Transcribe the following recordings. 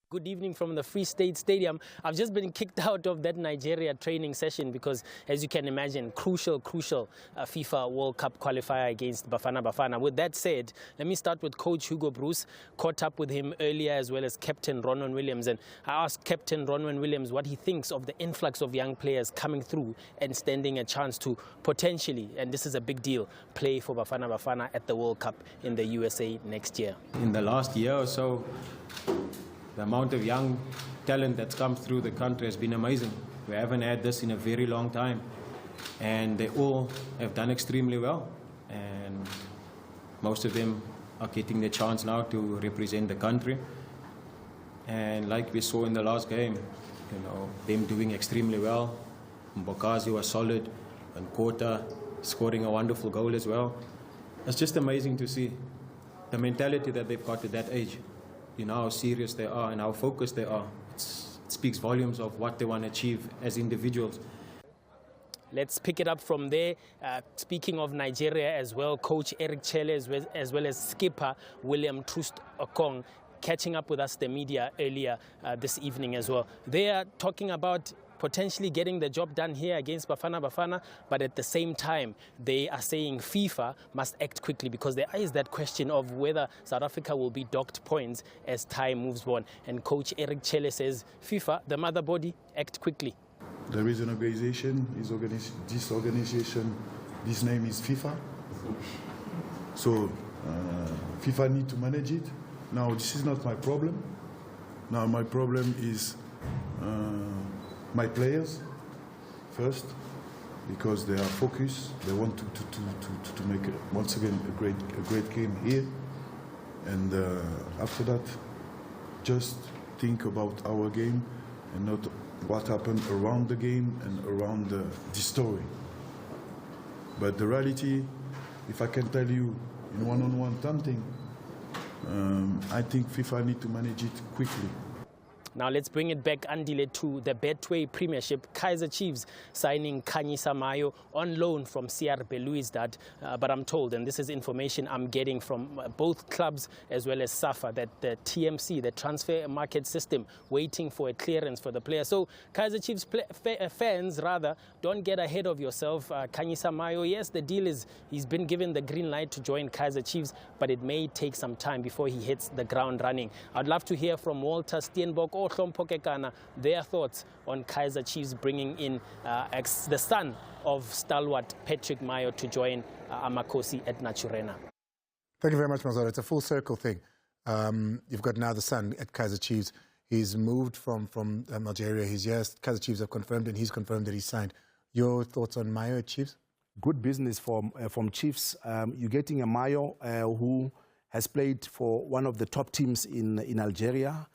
Good evening from the Free State Stadium. I've just been kicked out of that Nigeria training session because, as you can imagine, crucial FIFA World Cup qualifier against Bafana Bafana. With that said, let me start with Coach Hugo Bruce. Caught up with him earlier, as well as Captain Ronwen Williams. And I asked Captain Ronwen Williams what he thinks of the influx of young players coming through and standing a chance to potentially, and this is a big deal, play for Bafana Bafana at the World Cup in the USA next year. In the last year or so, the amount of young talent that's come through the country has been amazing. We haven't had this in a very long time. And they all have done extremely well. And most of them are getting the chance now to represent the country. And like we saw in the last game, you know, them doing extremely well. Mbokazi was solid, and Kota scoring a wonderful goal as well. It's just amazing to see the mentality that they've got at that age. You know how serious they are and how focused they are. It speaks volumes of what they want to achieve as individuals. Let's pick it up from there. Speaking of Nigeria as well, Coach Eric Chelle as well as skipper William Troost Okong catching up with us, the media, earlier this evening as well. They are talking about potentially getting the job done here against Bafana Bafana, but at the same time, they are saying FIFA must act quickly because there is that question of whether South Africa will be docked points as time moves on. And Coach Eric Chelle says, FIFA, the mother body, act quickly. There is an organization, this organization, this name is FIFA. So FIFA need to manage it. Now, this is not my problem. Now, my problem is my players first, because they are focused. They want to make once again a great game here, and after that, just think about our game and not what happened around the game and around the story. But the reality, if I can tell you in one-on-one something, I think FIFA need to manage it quickly. Now let's bring it back, Andile, to the Betway Premiership. Kaizer Chiefs signing Khanyisa Mayo on loan from CR Belouizdad. But I'm told, and this is information I'm getting from both clubs as well as SAFA, that the TMC, the transfer market system, waiting for a clearance for the player. So Kaizer Chiefs fans, rather, don't get ahead of yourself. Khanyisa Mayo, yes, the deal is he's been given the green light to join Kaizer Chiefs, but it may take some time before he hits the ground running. I'd love to hear from Walter Steenbok or their thoughts on Kaizer Chiefs bringing in the son of stalwart Patrick Mayo to join Amakosi at Naturena. Thank you very much, Mazzola. It's a full circle thing. You've got now the son at Kaizer Chiefs. He's moved from Algeria. Kaizer Chiefs have confirmed, and he's confirmed that he's signed. Your thoughts on Mayo at Chiefs? Good business from Chiefs. You're getting a Mayo who has played for one of the top teams in Algeria.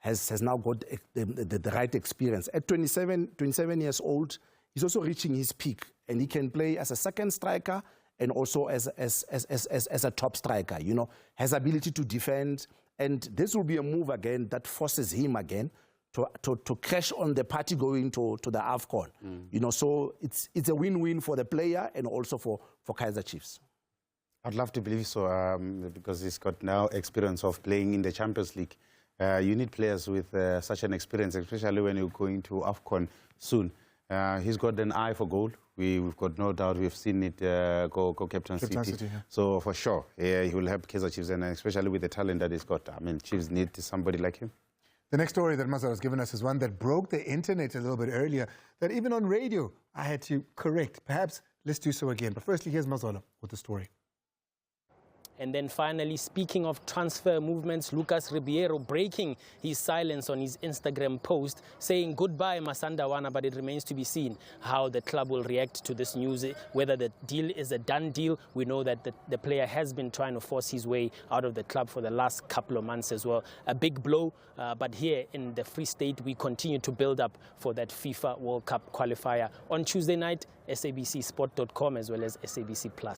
Has now got the right experience. At 27 years old, he's also reaching his peak, and he can play as a second striker and also as a top striker. You know, has ability to defend, and this will be a move again that forces him again to crash on the party going to the AFCON. You know, so it's a win-win for the player and also for Kaizer Chiefs. I'd love to believe so, because he's got now experience of playing in the Champions League. You need players with such an experience, especially when you're going to AFCON soon. He's got an eye for goal. We've got no doubt. We've seen it go Captain City. Yeah. So for sure, he will help Kaizer Chiefs, and especially with the talent that he's got. I mean, Chiefs need somebody like him. The next story that Mazzola has given us is one that broke the internet a little bit earlier, that even on radio I had to correct. Perhaps let's do so again. But firstly, here's Mazzola with the story. And then finally, speaking of transfer movements, Lucas Ribireo breaking his silence on his Instagram post, saying goodbye Masandawana, but it remains to be seen how the club will react to this news, whether the deal is a done deal. We know that the player has been trying to force his way out of the club for the last couple of months as well. A big blow, but here in the Free State, we continue to build up for that FIFA World Cup qualifier on Tuesday night, sabcsport.com as well as SABC+.